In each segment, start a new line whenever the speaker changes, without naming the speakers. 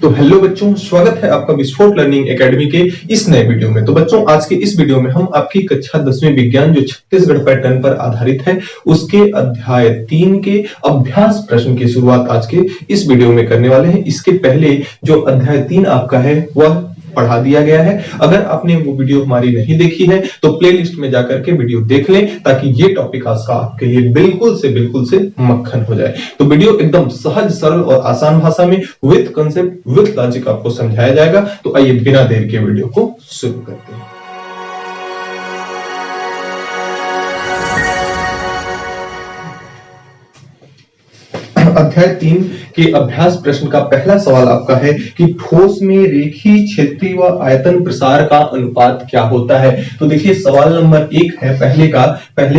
तो हेलो बच्चों, स्वागत है आपका विस्फोट लर्निंग एकेडमी के इस नए वीडियो में। तो बच्चों, आज के इस वीडियो में हम आपकी कक्षा 10वीं विज्ञान जो छत्तीसगढ़ पैटर्न पर आधारित है उसके अध्याय 3 के अभ्यास प्रश्न की शुरुआत आज के इस वीडियो में करने वाले हैं। इसके पहले जो अध्याय 3 आपका है वह पढ़ा दिया गया है। अगर आपने वो वीडियो हमारी नहीं देखी है तो प्लेलिस्ट में जाकर के वीडियो देख लें, ताकि ये टॉपिक आज का आपके लिए बिल्कुल से मक्खन हो जाए। तो वीडियो एकदम सहज, सरल और आसान भाषा में विद कंसेप्ट, विद लॉजिक आपको समझाया जाएगा। तो आइए बिना देर के वीडियो को शुरू करते हैं। अध्याय 3 के अभ्यास प्रश्न का पहला सवाल आपका है कि ठोस में रेखीय, क्षेत्रीय व आयतन प्रसार का अनुपात क्या होता है। तो देखिए, सवाल नंबर 1 है, पहले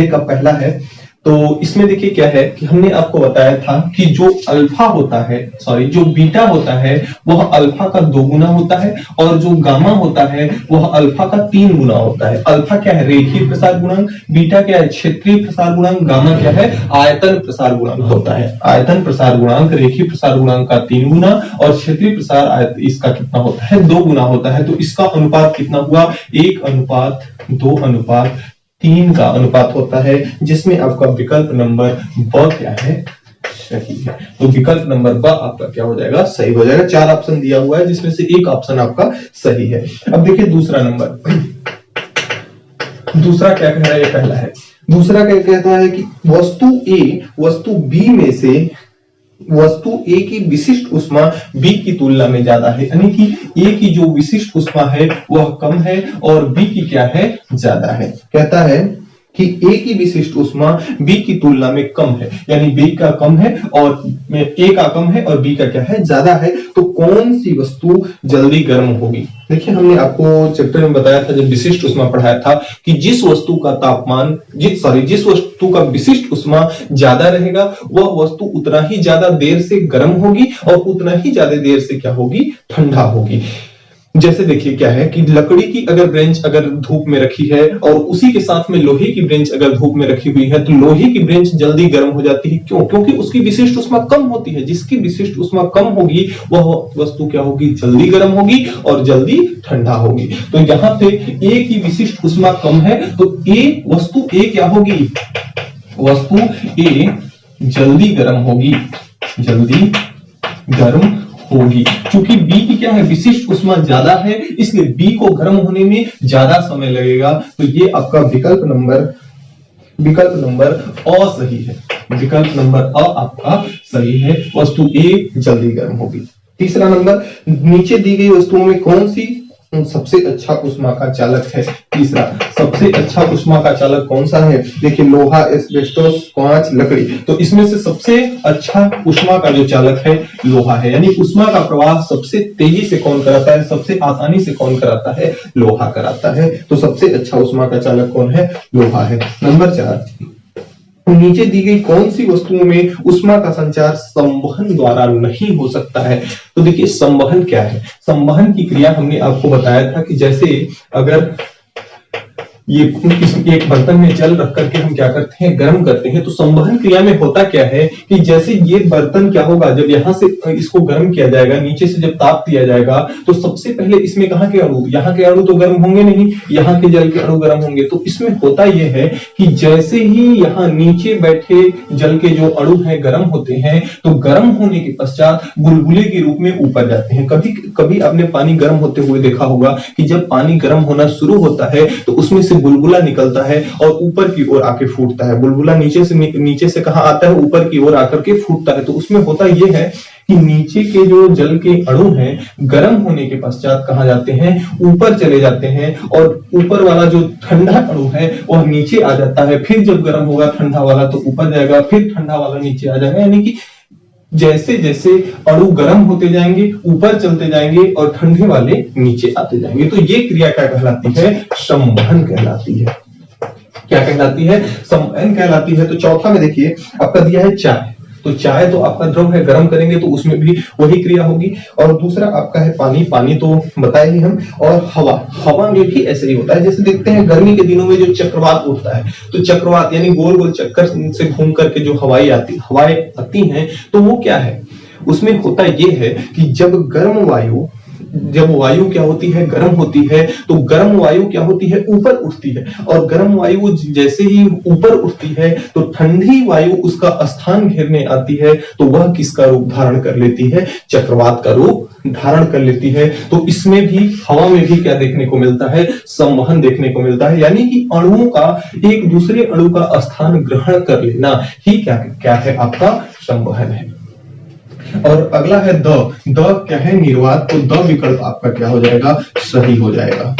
का पहला है। तो इसमें देखिए क्या है कि हमने आपको बताया था कि जो अल्फा होता है, जो बीटा होता है वह अल्फा का 2 गुना होता है, और जो गामा होता है वह अल्फा का 3 गुना होता है। अल्फा क्या है? रेखीय प्रसार गुणांक। बीटा क्या है? क्षेत्रीय प्रसार गुणांक। गामा क्या है? आयतन प्रसार गुणांक होता है। आयतन प्रसार गुणांक रेखीय प्रसार गुणांक का 3 गुना और क्षेत्रीय प्रसार इसका कितना होता है? 2 गुना होता है। तो इसका अनुपात कितना हुआ? 1:2:3 का अनुपात होता है, जिसमें आपका विकल्प नंबर ब क्या है? सही है। तो विकल्प नंबर ब आपका क्या हो जाएगा? सही हो जाएगा। 4 ऑप्शन दिया हुआ है, जिसमें से एक ऑप्शन आपका सही है। अब देखिए दूसरा नंबर, दूसरा क्या कह रहा है? ये पहला है। दूसरा क्या कहता है कि वस्तु ए वस्तु बी में से वस्तु ए की विशिष्ट उष्मा बी की तुलना में ज्यादा है, यानी कि ए की जो विशिष्ट उष्मा है वह कम है और बी की क्या है? ज्यादा है। कहता है कि ए की विशिष्ट उष्मा बी की तुलना में कम है, यानी बी का कम है और ए का कम है और बी का क्या है? ज्यादा है। तो कौन सी वस्तु जल्दी गर्म होगी? देखिए, हमने आपको चैप्टर में बताया था, जब विशिष्ट उष्मा पढ़ाया था, कि जिस वस्तु का तापमान जिस वस्तु का विशिष्ट उष्मा ज्यादा रहेगा वह वस्तु उतना ही ज्यादा देर से गर्म होगी और उतना ही ज्यादा देर से क्या होगी? ठंडा होगी। जैसे देखिए क्या है कि लकड़ी की अगर ब्रेंच अगर धूप में रखी है और उसी के साथ में लोहे की ब्रेंच अगर धूप में रखी हुई है, तो लोहे की ब्रेंच जल्दी गर्म हो जाती है। क्यों? क्योंकि उसकी विशिष्ट उष्मा कम होती है। जिसकी विशिष्ट उष्मा कम होगी वह वस्तु क्या होगी? जल्दी गर्म होगी और जल्दी ठंडा होगी। तो यहाँ पे ए की विशिष्ट उष्मा कम है, तो वस्तु ए क्या होगी? वस्तु ए जल्दी गर्म होगी, क्योंकि बी की क्या है? विशिष्ट उष्मा ज्यादा है, इसलिए बी को गर्म होने में ज्यादा समय लगेगा। तो ये आपका विकल्प नंबर अ सही है। विकल्प नंबर अ आपका सही है, वस्तु ए जल्दी गर्म होगी। तीसरा नंबर, नीचे दी गई वस्तुओं में कौन सी सबसे अच्छा उष्मा का चालक है? तीसरा, सबसे अच्छा उष्मा का चालक कौन सा है? देखिए, लोहा, एस्बेस्टोस, कांच, लकड़ी। तो इसमें से सबसे अच्छा उष्मा का जो चालक है लोहा है, यानी उष्मा का प्रवाह सबसे तेजी से कौन कराता है? सबसे आसानी से कौन कराता है? लोहा कराता है। तो सबसे अच्छा उष्मा का चालक कौन है? लोहा है। नंबर 4, नीचे दी गई कौन सी वस्तुओं में उष्मा का संचार संवहन द्वारा नहीं हो सकता है? तो देखिए, संवहन क्या है? संवहन की क्रिया हमने आपको बताया था कि जैसे अगर ये एक बर्तन में जल रख करके हम क्या करते हैं? गर्म करते हैं। तो संवहन क्रिया में होता क्या है कि जैसे ये बर्तन क्या होगा, जब यहाँ से इसको गर्म किया जाएगा, नीचे से जब ताप दिया जाएगा, तो सबसे पहले इसमें कहाँ के अणु? यहाँ के अणु तो गर्म होंगे नहीं, यहाँ के जल के अणु गर्म होंगे। तो इसमें होता यह है कि जैसे ही यहाँ नीचे बैठे जल के जो अणु हैं गर्म होते हैं, तो गर्म होने के पश्चात बुलबुले के रूप में ऊपर जाते हैं। कभी आपने पानी गर्म होते हुए देखा होगा कि जब पानी गर्म होना शुरू होता है तो उसमें से बुलबुला निकलता है और ऊपर की ओर आके फूटता है। बुलबुला नीचे से कहां आता है? ऊपर की ओर आकर के फूटता है। तो उसमें होता यह है कि नीचे के जो जल के अणु हैं गर्म होने के पश्चात कहां जाते हैं? ऊपर चले जाते हैं, और ऊपर वाला जो ठंडा अणु है वह नीचे आ जाता है। फिर जब गर्म होगा ठंडा वाला तो ऊपर जाएगा, फिर ठंडा वाला नीचे आ जाएगा। यानी कि जैसे जैसे अणु गर्म होते जाएंगे, ऊपर चलते जाएंगे और ठंडे वाले नीचे आते जाएंगे। तो ये क्रिया क्या कहलाती है? संवहन कहलाती है। क्या कहलाती है? संवहन कहलाती है। तो चौथा में देखिए आपका दिया है चाय। तो चाय तो आपका द्रव है, गर्म करेंगे तो उसमें भी वही क्रिया होगी। और दूसरा आपका है पानी। पानी तो बताए ही हम। और हवा, हवा में भी ऐसे ही होता है। जैसे देखते हैं गर्मी के दिनों में जो चक्रवात उठता है, तो चक्रवात यानी गोल गोल चक्कर से घूम करके जो हवाएं आती हैं, तो वो क्या है? उसमें होता यह है कि जब वायु क्या होती है, गर्म होती है, तो गर्म वायु क्या होती है, ऊपर उठती है, और गर्म वायु जैसे ही ऊपर उठती है तो ठंडी वायु उसका स्थान घेरने आती है, तो वह किसका रूप धारण कर लेती है, चक्रवात का रूप धारण कर लेती है। तो इसमें भी, हवा में भी क्या देखने को मिलता है, संवहन देखने को मिलता है, यानी कि अणुओं का एक दूसरे अणु का स्थान ग्रहण कर लेना ही क्या है, आपका संवहन है। और अगला है द क्या है, निर्वात। तो द विकल्प आपका क्या हो जाएगा, सही हो जाएगा।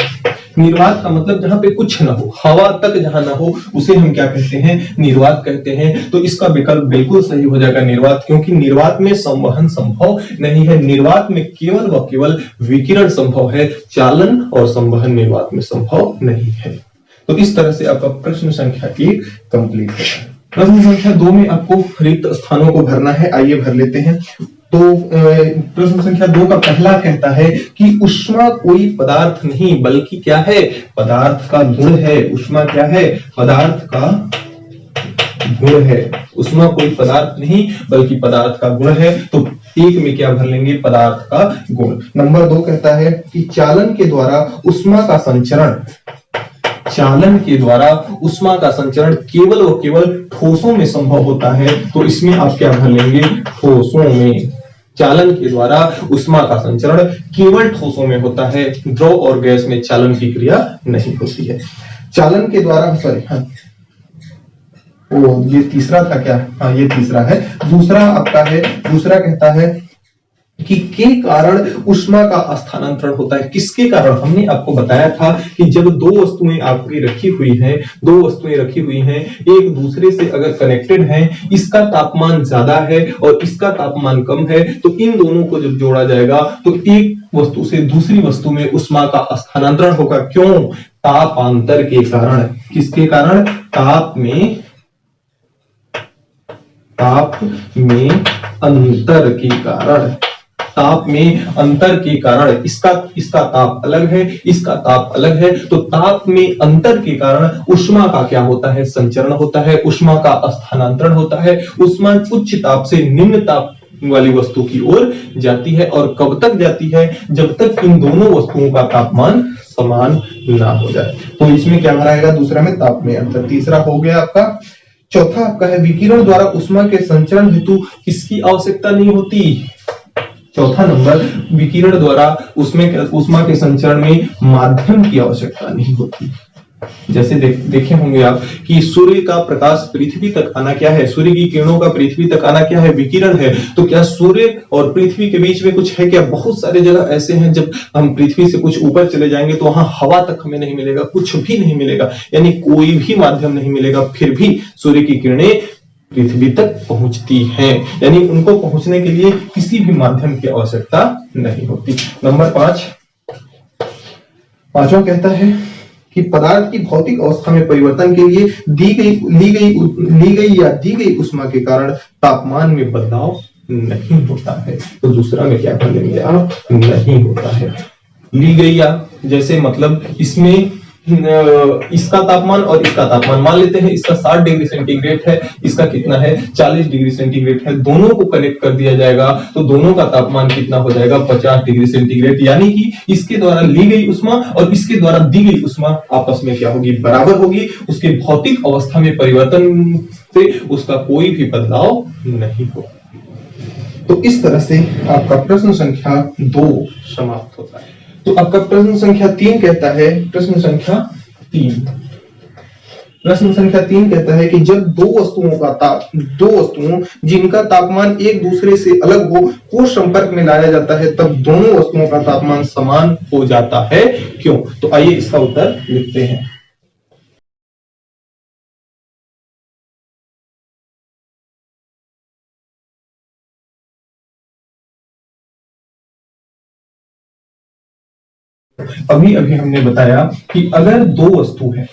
निर्वात का मतलब जहां पे कुछ ना हो, हवा तक जहां ना हो, उसे हम क्या कहते हैं, निर्वात कहते हैं। तो इसका विकल्प बिल्कुल सही हो जाएगा निर्वात, क्योंकि निर्वात में संवहन संभव नहीं है। निर्वात में केवल व केवल विकिरण संभव है, चालन और संवहन निर्वात में संभव नहीं है। तो इस तरह से आपका प्रश्न संख्या 1 कंप्लीट होता है। प्रश्न संख्या 2 में आपको रिक्त स्थानों को भरना है, आइए भर लेते हैं। तो प्रश्न संख्या 2 का पहला कहता है कि ऊष्मा कोई पदार्थ नहीं बल्कि क्या है, पदार्थ का गुण है। ऊष्मा क्या है, पदार्थ का गुण है। ऊष्मा कोई पदार्थ नहीं बल्कि पदार्थ का गुण है। तो 1 में क्या भर लेंगे, पदार्थ का गुण। नंबर 2 कहता है कि चालन के द्वारा ऊष्मा का संचरण, चालन के द्वारा ऊष्मा का संचरण केवल और केवल ठोसों में संभव होता है। तो इसमें आप क्या भर लेंगे, ठोसों में। चालन के द्वारा ऊष्मा का संचरण केवल ठोसों में होता है, द्रव और गैस में चालन की क्रिया नहीं होती है। चालन के द्वारा, ये तीसरा था क्या, हाँ ये तीसरा है। दूसरा आपका है, दूसरा कहता है कि के कारण ऊष्मा का स्थानांतरण होता है। किसके कारण, हमने आपको बताया था कि जब दो वस्तुएं आपकी रखी हुई हैं, एक दूसरे से अगर कनेक्टेड हैं, इसका तापमान ज्यादा है और इसका तापमान कम है, तो इन दोनों को जब जोड़ा जाएगा तो एक वस्तु से दूसरी वस्तु में ऊष्मा का स्थानांतरण होगा। क्यों, तापांतर के कारण। किसके कारण, ताप में अंतर के कारण। ताप में अंतर के कारण, इसका ताप अलग है, इसका ताप अलग है, तो ताप में अंतर के कारण ऊष्मा का क्या होता है, संचरण होता है, ऊष्मा का स्थानांतरण होता है। ऊष्मा उच्च ताप से निम्न ताप वाली वस्तु की ओर जाती है, और कब तक जाती है, जब तक इन दोनों वस्तुओं का तापमान समान ना हो जाए। तो इसमें क्या भराएगा, दूसरा में ताप में अंतर। तीसरा हो गया आपका। चौथा आपका है विकिरण द्वारा ऊष्मा के संचरण हेतु किसकी आवश्यकता नहीं होती। चौथा नंबर, विकिरण द्वारा ऊष्मा के संचरण में माध्यम की आवश्यकता नहीं होती। जैसे देखे होंगे आप कि सूर्य का प्रकाश पृथ्वी तक आना क्या है, सूर्य की किरणों का पृथ्वी तक आना क्या है, विकिरण है। तो क्या सूर्य और पृथ्वी के बीच में कुछ है क्या, बहुत सारे जगह ऐसे हैं जब हम पृथ्वी से कुछ ऊपर चले जाएंगे तो वहां हवा तक हमें नहीं मिलेगा, कुछ भी नहीं मिलेगा, यानी कोई भी माध्यम नहीं मिलेगा, फिर भी सूर्य की किरणें पृथ्वी तक पहुंचती हैं, यानी उनको पहुंचने के लिए किसी भी माध्यम की आवश्यकता नहीं होती। नंबर 5, पांचवा कहता है कि पदार्थ की भौतिक अवस्था में परिवर्तन के लिए दी गई ऊष्मा के कारण तापमान में बदलाव नहीं होता है। तो दूसरा में क्या कर लेंगे आप, नहीं होता है। ली गई या जैसे मतलब इसमें इसका तापमान और इसका तापमान मान लेते हैं, इसका 60 डिग्री सेंटीग्रेड है, इसका कितना है 40 डिग्री सेंटीग्रेड है, दोनों को कनेक्ट कर दिया जाएगा तो दोनों का तापमान कितना हो जाएगा 50 डिग्री सेंटीग्रेड, यानी कि इसके द्वारा ली गई ऊष्मा और इसके द्वारा दी गई ऊष्मा आपस में क्या होगी, बराबर होगी। उसके भौतिक अवस्था में परिवर्तन से उसका कोई भी बदलाव नहीं होगा। तो इस तरह से आपका प्रश्न संख्या 2 समाप्त होता है। तो आपका प्रश्न संख्या 3 कहता है, प्रश्न संख्या 3 कहता है कि जब दो वस्तुओं जिनका तापमान एक दूसरे से अलग हो को संपर्क में लाया जाता है तब दोनों वस्तुओं का तापमान समान हो जाता है, क्यों। तो आइए इसका उत्तर लिखते हैं। अभी हमने बताया कि अगर दो वस्तु है,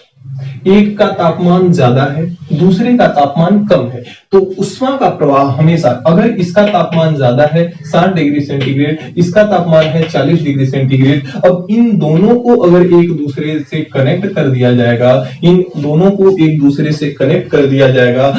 एक का तापमान ज्यादा है दूसरे का तापमान कम है, तो ऊष्मा का प्रवाह हमेशा, अगर इसका तापमान ज्यादा है 60 डिग्री सेंटीग्रेड, इसका तापमान है 40 डिग्री सेंटीग्रेड, अब इन दोनों को अगर एक दूसरे से कनेक्ट कर दिया जाएगा,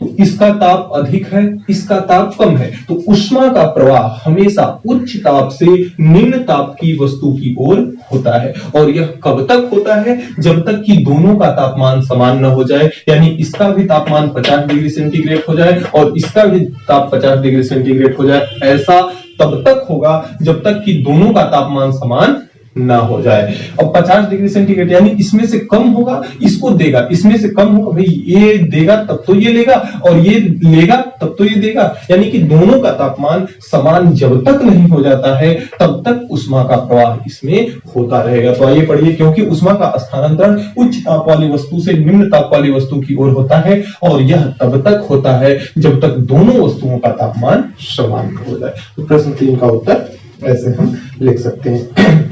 तो इसका ताप अधिक है, इसका ताप कम है, तो ऊष्मा का प्रवाह हमेशा उच्च ताप से निम्न ताप की वस्तु की ओर होता है। और यह कब तक होता है? जब तक कि दोनों का तापमान समान न हो जाए, यानी इसका भी तापमान 50 डिग्री सेंटीग्रेड हो जाए और इसका भी ताप 50 डिग्री सेंटीग्रेड हो जाए। ऐसा तब तक होगा जब तक कि दोनों का तापमान समान ना हो जाए। अब 50 डिग्री सेंटीग्रेड यानी इसमें से कम होगा इसको देगा, इसमें से कम होगा भाई ये देगा तब तो ये लेगा, और ये लेगा तब तो ये देगा, यानी कि दोनों का तापमान समान जब तक नहीं हो जाता है तब तक ऊष्मा का प्रवाह इसमें होता रहेगा। तो आइए पढ़िए, क्योंकि ऊष्मा का स्थानांतरण उच्च ताप वाली वस्तु से निम्न ताप वाली वस्तु की ओर होता है, और यह तब तक होता है जब तक दोनों वस्तुओं का तापमान समान हो जाए। तो प्रश्न 3 का उत्तर ऐसे हम लिख सकते हैं।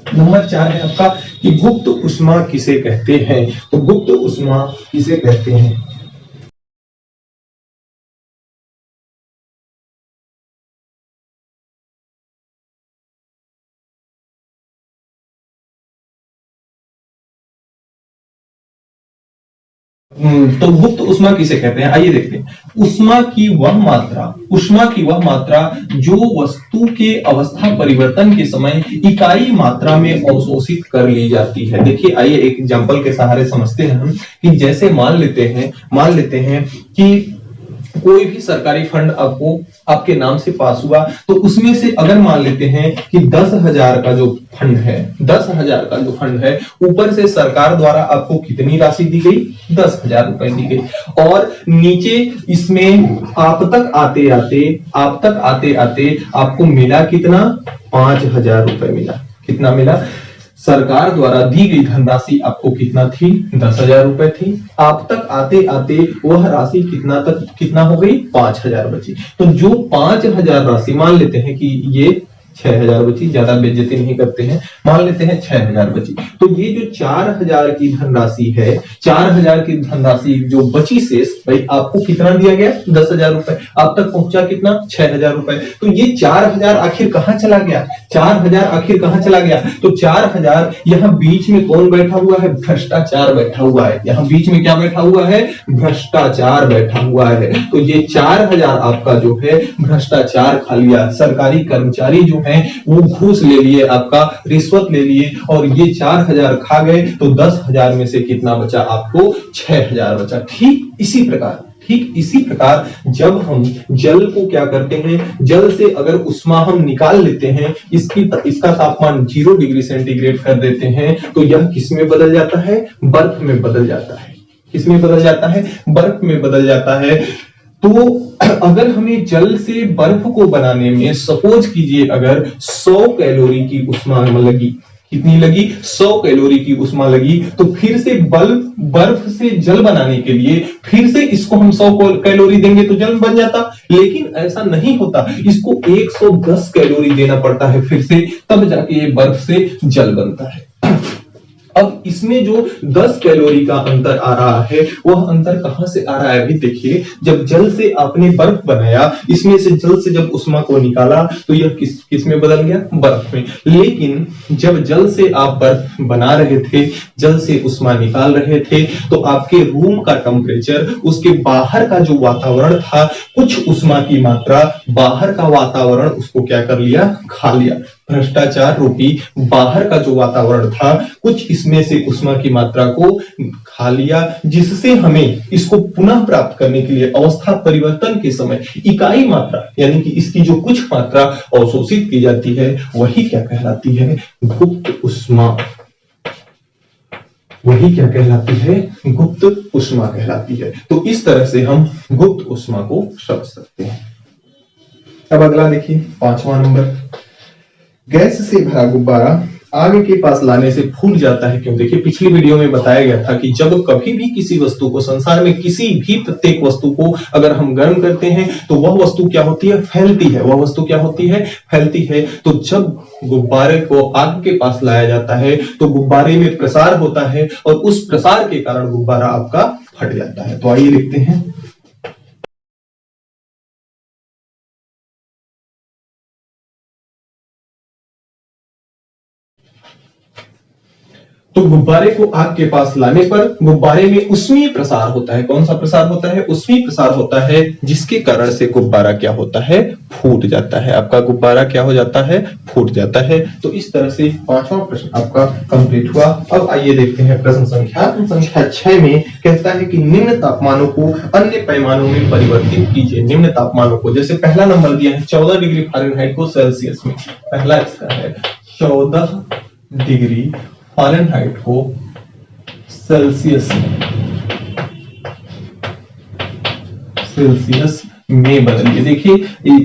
नंबर 4 है आपका कि गुप्त ऊष्मा किसे कहते हैं? तो गुप्त ऊष्मा किसे कहते हैं? तो गुप्त ऊष्मा किसे कहते हैं? आइए देखते हैं। ऊष्मा की वह मात्रा जो वस्तु के अवस्था परिवर्तन के समय इकाई मात्रा में अवशोषित कर ली जाती है। देखिए, आइए एक एग्जांपल के सहारे समझते हैं हम कि जैसे मान लेते हैं कि कोई भी सरकारी फंड आपको आपके नाम से पास हुआ, तो उसमें से अगर मान लेते हैं कि 10,000 का जो फंड है, 10,000 का जो फंड है, ऊपर से सरकार द्वारा आपको कितनी राशि दी गई? 10,000 रुपए दी गई। और नीचे इसमें आप तक आते आते आपको मिला कितना? 5,000 रुपए मिला। कितना मिला? सरकार द्वारा दी गई धनराशि आपको कितना थी? 10,000 रुपए थी। आप तक आते आते वह राशि कितना हो गई? 5,000 बची। तो जो 5,000 राशि, मान लेते हैं कि ये 6,000 बची, ज्यादा बेइज्जती नहीं करते हैं, मान लेते हैं 6,000 बची। तो ये जो 4,000 की धनराशि है, 4,000 की धनराशि जो बची शेष, भाई आपको कितना दिया गया? 10,000 रुपए। आप तक पहुंचा कितना? 6,000 रुपए। तो ये 4,000 आखिर कहां चला गया? 4,000 आखिर कहां चला गया? तो 4,000 यहाँ बीच में कौन बैठा हुआ है? भ्रष्टाचार बैठा हुआ है। यहाँ बीच में क्या बैठा हुआ है? भ्रष्टाचार बैठा हुआ है। तो ये 4,000 आपका जो है भ्रष्टाचार खा लिया। सरकारी कर्मचारी जो है वो घूस ले लिए, आपका रिश्वत ले लिए, और ये 4,000 खा गए। तो 10,000 में से कितना बचा? आपको 6,000 बचा। ठीक इसी प्रकार जब हम जल को क्या करते हैं, जल से अगर ऊष्मा हम निकाल लेते हैं, इसका तापमान 0 डिग्री सेंटीग्रेड कर देते हैं, तो यह किस में बदल जाता है? बर्फ में बदल जाता है। किसमें बदल जाता है? बर्फ में बदल जाता है। तो अगर हमें जल से बर्फ को बनाने में सपोज कीजिए अगर 100 कैलोरी की ऊष्मा लगी, कितनी लगी? 100 कैलोरी की ऊष्मा लगी, तो फिर से बर्फ से जल बनाने के लिए फिर से इसको हम 100 कैलोरी देंगे तो जल बन जाता। लेकिन ऐसा नहीं होता, इसको 110 कैलोरी देना पड़ता है फिर से, तब जाके ये बर्फ से जल बनता है। अब इसमें जो 10 कैलोरी का अंतर आ रहा है, वह अंतर कहां से आ रहा है? अभी देखिए, जब जल से आपने बर्फ बनाया, इसमें से जल से जब ऊष्मा को निकाला, तो यह किस में बदल गया? बर्फ में। लेकिन जब जल से आप बर्फ बना रहे थे, जल से ऊष्मा निकाल रहे थे, तो आपके रूम का टेम्परेचर, उसके बाहर का जो वातावरण था, कुछ ऊष्मा की मात्रा बाहर का वातावरण उसको क्या कर लिया? खा लिया। भ्रष्टाचार रूपी बाहर का जो वातावरण था, कुछ इसमें से ऊष्मा की मात्रा को खा लिया, जिससे हमें इसको पुनः प्राप्त करने के लिए अवस्था परिवर्तन के समय इकाई मात्रा, यानी कि इसकी जो कुछ मात्रा अवशोषित की जाती है, वही क्या कहलाती है? गुप्त ऊष्मा। वही क्या कहलाती है? गुप्त ऊष्मा कहलाती है। तो इस तरह से हम गुप्त ऊष्मा को समझ सकते हैं। अब अगला देखिए, 5वां नंबर। गैस से भरा गुब्बारा आग के पास लाने से फूट जाता है क्यों? देखिए, पिछली वीडियो में बताया गया था कि जब कभी भी किसी वस्तु को, संसार में किसी भी प्रत्येक वस्तु को अगर हम गर्म करते हैं, तो वह वस्तु क्या होती है? फैलती है। वह वस्तु क्या होती है? फैलती है। तो जब गुब्बारे को आग के पास लाया जाता है, तो गुब्बारे में प्रसार होता है, और उस प्रसार के कारण गुब्बारा आपका फट जाता है। तो आइए लिखते हैं। तो गुब्बारे को आग के पास लाने पर गुब्बारे में उष्मीय प्रसार होता है। कौन सा प्रसार होता है? उष्मीय प्रसार होता है, जिसके कारण से गुब्बारा क्या होता है? फूट जाता है। आपका गुब्बारा क्या हो जाता है? फूट जाता है। तो इस तरह से पांचवा प्रश्न आपका कंप्लीट हुआ। अब आइए देखते हैं प्रश्न संख्या 6 में कहता है कि निम्न तापमानों को अन्य पैमानों में परिवर्तित कीजिए। निम्न तापमानों को, जैसे पहला नंबर दिया है 14 डिग्री फ़ारेनहाइट को सेल्सियस में, पहला इसका है 14 डिग्री फ़ारेनहाइट को सेल्सियस में बदलिए। देखिए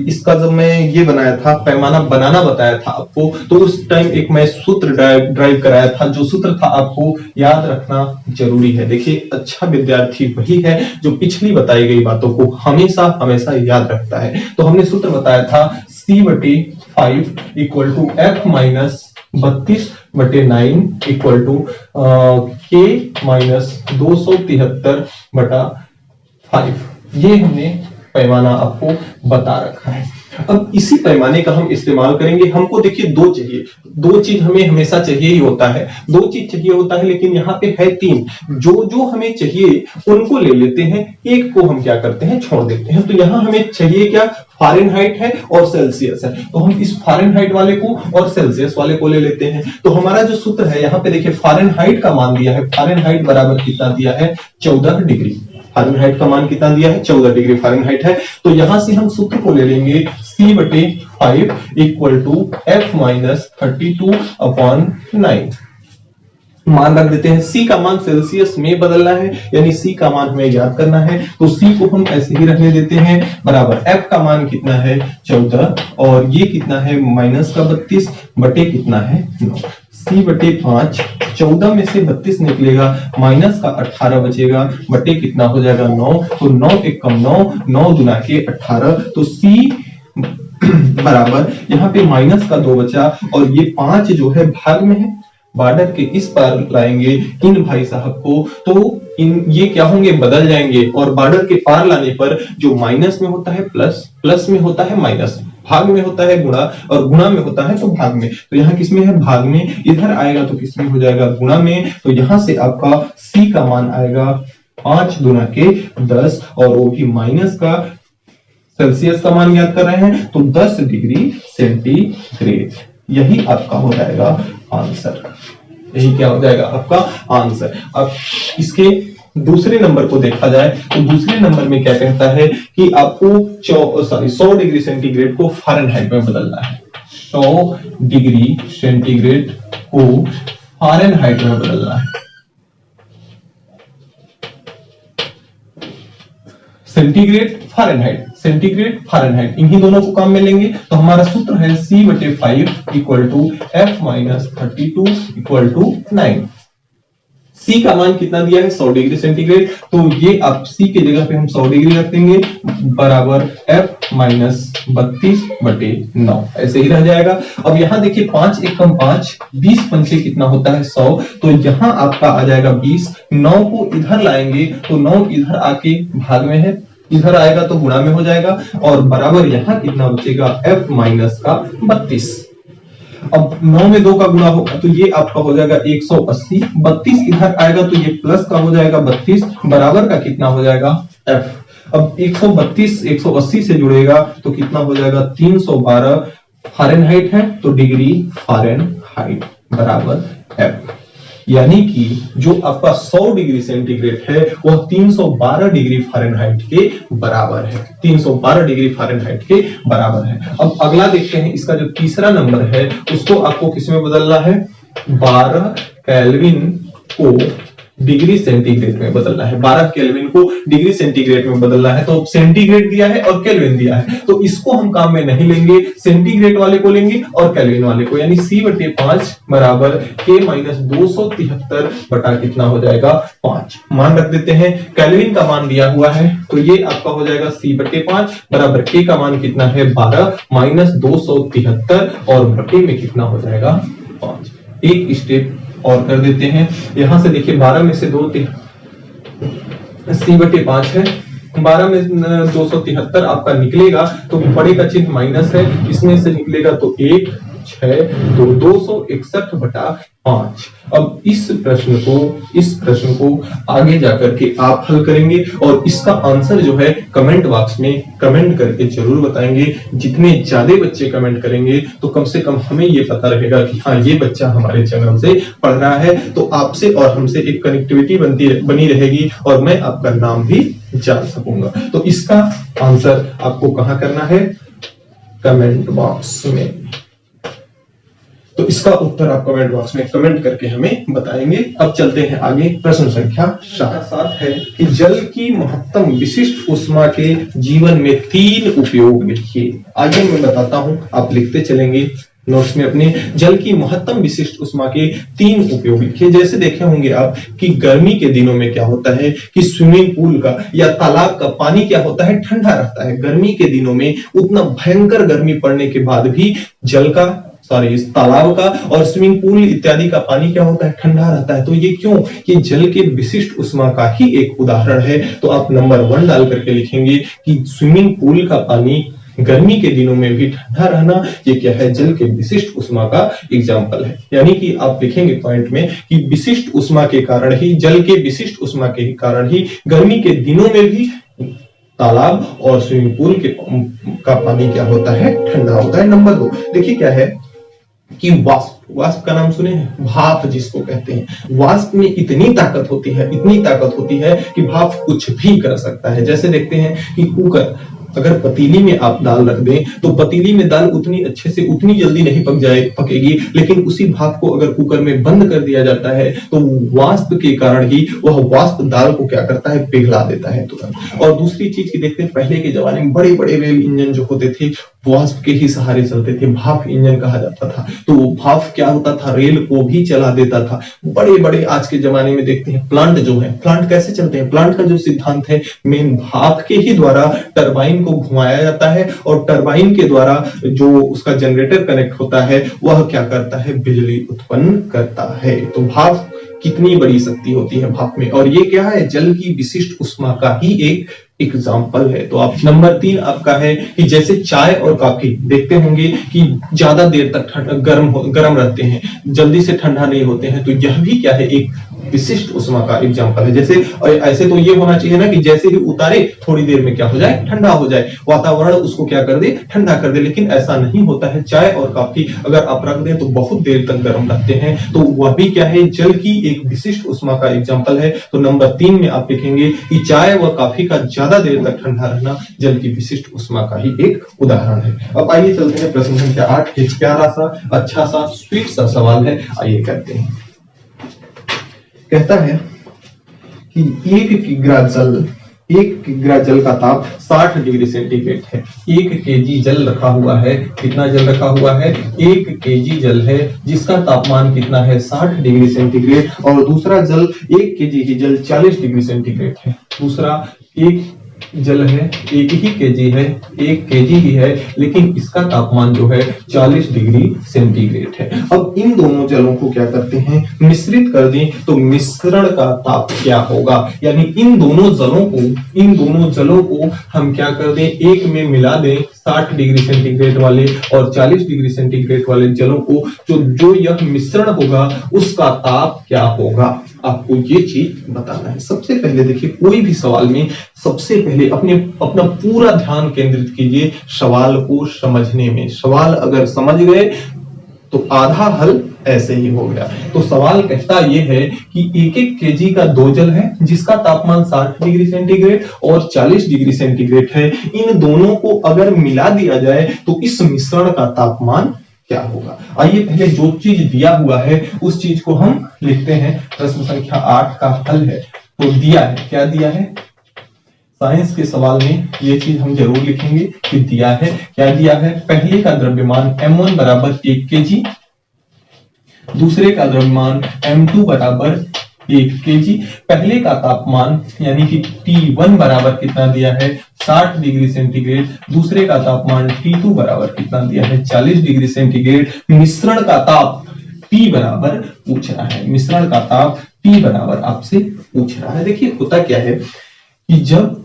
इसका जब मैं ये बनाया था, पैमाना बनाना बताया था आपको, तो उस टाइम एक मैं सूत्र ड्राइव कराया था। जो सूत्र था आपको याद रखना जरूरी है। देखिए अच्छा विद्यार्थी वही है जो पिछली बताई गई बातों को हमेशा हमेशा याद रखता है। तो हमने सूत्र बताया था C/5 equal to F minus 32/9 equal to K minus 273/5। ये हमने पैमाना आपको बता रखा है। अब इसी पैमाने का हम इस्तेमाल करेंगे। हमको देखिए दो चाहिए, दो चीज हमें हमेशा चाहिए ही होता है, दो चीज चाहिए होता है, लेकिन यहाँ पे है तीन। जो जो हमें चाहिए उनको ले लेते हैं, एक को हम क्या करते हैं? छोड़ देते हैं। तो यहाँ हमें चाहिए क्या? फ़ारेनहाइट है और सेल्सियस है। तो हम इस फ़ारेनहाइट वाले को और सेल्सियस वाले को ले लेते हैं। तो हमारा जो सूत्र है यहाँ पे देखिए फ़ारेनहाइट का मान दिया है, फ़ारेनहाइट बराबर कितना दिया है? 14 डिग्री। फ़ारेनहाइट का मान कितना दिया है? 14 डिग्री फ़ारेनहाइट है। तो यहां से हम सूत्र को ले लेंगे C/5 equal to F minus 32/9। मान रख देते हैं। C का मान सेल्सियस में बदलना है, यानी C का मान हमें याद करना है। तो C को हम ऐसे ही रखने देते हैं बराबर F का मान कितना है? 14, और ये कितना है? माइनस का 32 बटे कितना है? 9। C/5, 14 में से 32 निकलेगा, माइनस का 18 बचेगा, बटे कितना हो जाएगा? 9। तो 9 एक कम 9, 9 दुना के 18। तो C बराबर यहाँ पे माइनस का 2 बचा, और ये 5 जो है भाग में है, बॉर्डर के इस पार लाएंगे इन भाई साहब को, तो इन ये क्या होंगे? बदल जाएंगे। और बॉर्डर के पार लाने पर जो माइनस में होता है प्लस, प्लस में होता है माइनस, भाग में होता है गुणा, और गुणा में होता है तो भाग में। तो यहाँ किसमें है? भाग में। इधर आएगा तो किसमें हो जाएगा? गुणा में। तो यहाँ से आपका C का मान आएगा 5 दुना के 10, और वो भी माइनस का। सेल्सियस का मान याद कर रहे हैं तो 10 डिग्री सेंटीग्रेड। यही आपका हो जाएगा आंसर। यही क्या हो जाएगा? आपका आंसर। अब इसके दूसरे नंबर को देखा जाए तो दूसरे नंबर में क्या कहता है कि आपको 100 डिग्री सेंटीग्रेड को फ़ारेनहाइट में बदलना है। 100 डिग्री सेंटीग्रेड को फ़ारेनहाइट में बदलना है। सेंटीग्रेड फ़ारेनहाइट, इन्हीं दोनों को काम में लेंगे। तो हमारा सूत्र है C/5 equal to F minus 32 equal to 9। C का मान कितना दिया है? 100 डिग्री सेंटीग्रेड। तो ये आप C की जगह पे हम 100 डिग्री रख देंगे, बराबर F माइनस 32/9, ऐसे ही रह जाएगा। अब यहाँ देखिए 5 एक कम 5, 20 पंचे कितना होता है? 100। तो यहाँ आपका आ जाएगा 20। 9 को इधर लाएंगे तो 9 इधर आके भाग में है, इधर आएगा तो गुणा में हो जाएगा, और बराबर यहाँ कितना बचेगा? F माइनस का 32। अब 9 में 2 का गुणा होगा तो ये आपका हो जाएगा 180। 32 इधर आएगा तो ये प्लस का हो जाएगा 32, बराबर का कितना हो जाएगा? F। अब 132 180 से जुड़ेगा तो कितना हो जाएगा? 312। फ़ारेनहाइट है तो डिग्री फ़ारेनहाइट बराबर F। यानी कि जो आपका 100 डिग्री सेंटीग्रेड है वह 312 डिग्री फ़ारेनहाइट के बराबर है। 312 डिग्री फ़ारेनहाइट के बराबर है। अब अगला देखते हैं, इसका जो तीसरा नंबर है उसको आपको किसमें बदलना है? 12 केल्विन को डिग्री सेंटीग्रेड में बदलना है। 12 केल्विन को डिग्री सेंटीग्रेड में बदलना है। तो सेंटीग्रेड दिया है और केल्विन दिया है, तो इसको हम काम में नहीं लेंगे, सेंटीग्रेड वाले को लेंगे और केल्विन वाले को, यानी C/5 बराबर K माइनस 273 बटा कितना हो जाएगा? 5। मान रख देते हैं। केल्विन का मान दिया हुआ है तो ये आपका हो जाएगा C/5 बराबर K का मान कितना है? 12 माइनस 273, और बटे में कितना हो जाएगा? 5। एक स्टेप और कर देते हैं। यहां से देखिए 12 में से 2 C/5 है, 12 में 273 आपका निकलेगा तो बड़े का चिन्ह माइनस है, इसमें से निकलेगा तो 1 6 तो 261/5। अब इस प्रश्न को आगे जाकर के आप हल करेंगे और इसका आंसर जो है कमेंट बॉक्स में कमेंट करके जरूर बताएंगे। जितने ज्यादा बच्चे कमेंट करेंगे तो कम से कम हमें ये पता रहेगा कि हाँ ये बच्चा हमारे चैनल से पढ़ रहा है, तो आपसे और हमसे एक कनेक्टिविटी बनी रहेगी और मैं आपका नाम भी जान सकूंगा। तो इसका आंसर आपको कहां करना है? कमेंट बॉक्स में। तो इसका उत्तर आप कमेंट बॉक्स में कमेंट करके हमें बताएंगे। अब चलते हैं आगे। प्रश्न संख्या 7 है कि जल की महत्तम विशिष्ट ऊष्मा के जीवन में 3 उपयोग लिखिए। आगे मैं बताता हूं, आप लिखते चलेंगे नोट्स में अपने। जल की महत्तम विशिष्ट ऊष्मा के 3 उपयोग लिखिए। जैसे देखे होंगे आप कि गर्मी के दिनों में क्या होता है कि स्विमिंग पूल का या तालाब का पानी क्या होता है? ठंडा रहता है। गर्मी के दिनों में उतना भयंकर गर्मी पड़ने के बाद भी इस तालाब का और स्विमिंग पूल इत्यादि का पानी क्या होता है? ठंडा रहता है। तो ये क्यों? कि जल के विशिष्ट ऊष्मा का ही एक उदाहरण है। तो आप नंबर 1 डाल करके लिखेंगे कि स्विमिंग पूल का पानी गर्मी के दिनों में भी ठंडा रहना, ये क्या है? जल के विशिष्ट ऊष्मा का एग्जाम्पल है। यानी कि आप लिखेंगे पॉइंट में कि विशिष्ट ऊष्मा के कारण ही, जल के विशिष्ट ऊष्मा के कारण ही गर्मी के दिनों में भी तालाब और स्विमिंग पूल का पानी क्या होता है? ठंडा होता है। नंबर 2 देखिए क्या है कि वाष्प का नाम सुने हैं? भाप जिसको कहते हैं। वाष्प में इतनी ताकत होती है कि भाप कुछ भी कर सकता है। जैसे देखते हैं कि कुकर, अगर पतीली में आप दाल रख दें तो पतीली में दाल उतनी अच्छे से उतनी जल्दी नहीं पकेगी, लेकिन उसी भाप को अगर कुकर में बंद कर दिया जाता है तो वाष्प के कारण ही वह वाष्प दाल को क्या करता है? पिघला देता है तुरंत। और दूसरी चीज की देखते हैं, पहले के जमाने में बड़े बड़े रेल इंजन जो होते थे वाष्प के ही सहारे चलते थे, भाप इंजन कहा जाता था। तो भाप क्या होता था? रेल को भी चला देता था। बड़े बड़े आज के जमाने में देखते हैं प्लांट जो है, प्लांट कैसे चलते हैं? प्लांट का जो सिद्धांत है, मेन भाप के ही द्वारा टरबाइन को घुमाया जाता है और टरबाइन के द्वारा जो उसका जनरेटर कनेक्ट होता है वह क्या करता है? बिजली उत्पन्न करता है। तो भाप कितनी बड़ी शक्ति होती है भाप में, और ये क्या है? जल की विशिष्ट ऊष्मा का ही एक एग्जाम्पल है। तो आप नंबर 3 आपका है कि जैसे चाय और कॉफी देखते होंगे कि ज्यादा देर तक गर्म रहते हैं, जल्दी से ठंडा नहीं होते हैं, तो यह भी क्या है? एक विशिष्ट ऊष्मा का एग्जाम्पल है। जैसे ऐसे तो ये होना चाहिए ना कि जैसे ही उतारे थोड़ी देर में क्या हो जाए? ठंडा हो जाए, वातावरण उसको क्या कर दे? ठंडा कर दे। लेकिन ऐसा नहीं होता है। चाय और कॉफी अगर आप रख दें तो बहुत देर तक गर्म रहते हैं, तो वह भी क्या है? जल की एक विशिष्ट ऊष्मा का एग्जाम्पल है। तो नंबर 3 में आप लिखेंगे कि चाय व कॉफी का ज्यादा देर तक ठंडा रहना जल की विशिष्ट ऊष्मा का ही एक उदाहरण है। अब आइए चलते हैं प्रश्न संख्या 8। एक प्यारा सा अच्छा सा स्वीट सा सवाल है, आइए करते हैं। कहता है कि 1 किग्रा जल का ताप 60 डिग्री सेंटीग्रेड है। 1 केजी जल रखा हुआ है। कितना जल रखा हुआ है? 1 केजी जल है जिसका तापमान कितना है? 60 डिग्री सेंटीग्रेड। और दूसरा जल 1 केजी ही जल 40 डिग्री सेंटीग्रेड है। दूसरा एक जल है, 1 ही केजी है, 1 केजी ही है, लेकिन इसका तापमान जो है 40 डिग्री सेंटीग्रेड है। अब इन दोनों जलों को क्या करते हैं? मिश्रित कर दें तो मिश्रण का ताप क्या होगा? यानी इन दोनों जलों को हम क्या कर दें? एक में मिला दें 60 डिग्री सेंटीग्रेड वाले और 40 डिग्री सेंटीग्रेड वाले जलों को, जो यह मिश्रण होगा उसका ताप क्या होगा? आपको ये चीज बताना है। सबसे पहले देखिए, कोई भी सवाल में सबसे पहले अपना पूरा ध्यान केंद्रित कीजिए सवाल को समझने में। सवाल अगर समझ गए तो आधा हल ऐसे ही हो गया। तो सवाल कहता यह है कि 1 केजी का 2 जल है जिसका तापमान 60 डिग्री सेंटीग्रेड और 40 डिग्री सेंटीग्रेड है। इन दोनों को अगर मिला दिया जाए तो इस मिश्रण का तापमान क्या होगा? आइए पहले जो चीज दिया हुआ है उस चीज को हम लिखते हैं। प्रश्न संख्या 8 का हल है। तो दिया है, क्या दिया है? साइंस के सवाल में ये चीज हम जरूर लिखेंगे कि दिया है। क्या दिया है? पहले का द्रव्यमान m1 बराबर 1 केजी, दूसरे का द्रव्यमान m2 बराबर 1 केजी, पहले का तापमान यानी कि T1 बराबर कितना दिया है? 60 डिग्री सेंटीग्रेड, दूसरे का तापमान T2 बराबर कितना दिया है? 40 डिग्री सेंटीग्रेड। मिश्रण का ताप P बराबर पूछ रहा है। मिश्रण का ताप P बराबर आपसे पूछ रहा है। देखिए होता क्या है कि जब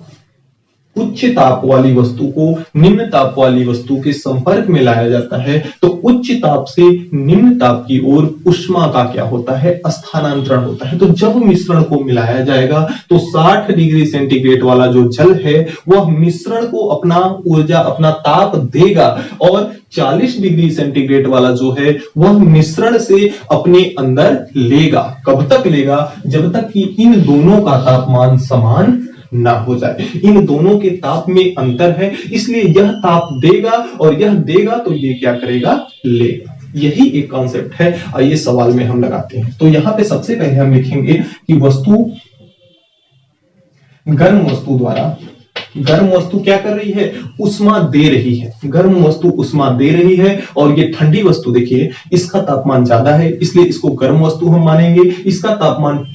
उच्च ताप वाली वस्तु को निम्न ताप वाली वस्तु के संपर्क में लाया जाता है तो उच्च ताप से निम्न ताप की ओर ऊष्मा का क्या होता है, स्थानांतरण होता है। तो जब मिश्रण को मिलाया जाएगा तो 60 डिग्री सेंटीग्रेड वाला जो जल है वह मिश्रण को अपना ऊर्जा, अपना ताप देगा और 40 डिग्री सेंटीग्रेड वाला जो है वह मिश्रण से अपने अंदर लेगा। कब तक लेगा? जब तक कि इन दोनों का तापमान समान ना हो जाए। इन दोनों के ताप में अंतर है, इसलिए यह ताप देगा और यह देगा तो ये क्या करेगा, लेगा। यही एक कॉन्सेप्ट है। आइए सवाल में हम लगाते हैं। तो यहां पे सबसे पहले हम लिखेंगे कि वस्तु, गर्म वस्तु द्वारा, गर्म वस्तु क्या कर रही है, ऊष्मा दे रही है। गर्म वस्तु ऊष्मा दे रही है और ये ठंडी वस्तु, देखिए इसका तापमान ज्यादा है इसलिए इसको गर्म वस्तु हम मानेंगे, इसका तापमान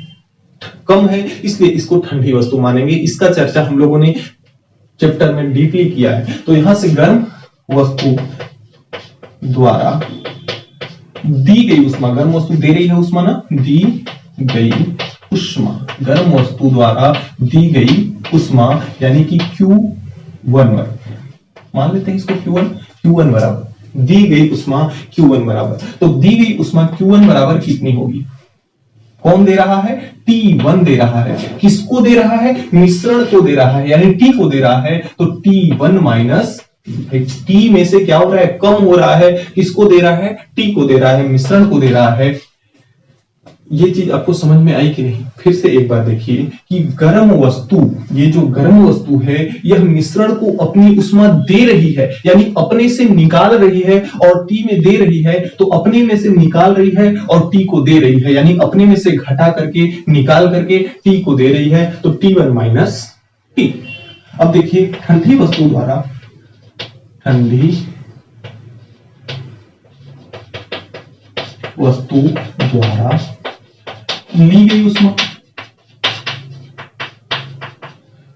कम है इसलिए इसको ठंडी वस्तु मानेंगे। इसका चर्चा हम लोगों ने चैप्टर में डीपली किया है। तो यहां से गर्म वस्तु द्वारा दी गई ऊष्मा, गर्म वस्तु दे रही है ऊष्मा ना, दी गई ऊष्मा, गर्म वस्तु द्वारा दी गई ऊष्मा यानी कि Q11 मान लेते हैं इसको, Q1 बराबर दी गई ऊष्मा Q1 बराबर, तो दी गई ऊष्मा Q1 बराबर कितनी होगी? कौन दे रहा है? T1 दे रहा है। किसको दे रहा है? मिश्रण को दे रहा है, यानी T को दे रहा है। तो T1 माइनस T में से क्या हो रहा है, कम हो रहा है। किसको दे रहा है? T को दे रहा है, मिश्रण को दे रहा है। ये चीज आपको समझ में आई कि नहीं? फिर से एक बार देखिए कि गर्म वस्तु, ये जो गर्म वस्तु है यह मिश्रण को अपनी ऊष्मा दे रही है, यानी अपने से निकाल रही है और T में दे रही है। तो अपने में से निकाल रही है और T को दे रही है, यानी अपने में से घटा करके निकाल करके T को दे रही है। तो T1 माइनस T। अब देखिए ठंडी वस्तु द्वारा, ठंडी वस्तु द्वारा ली गई ऊष्मा,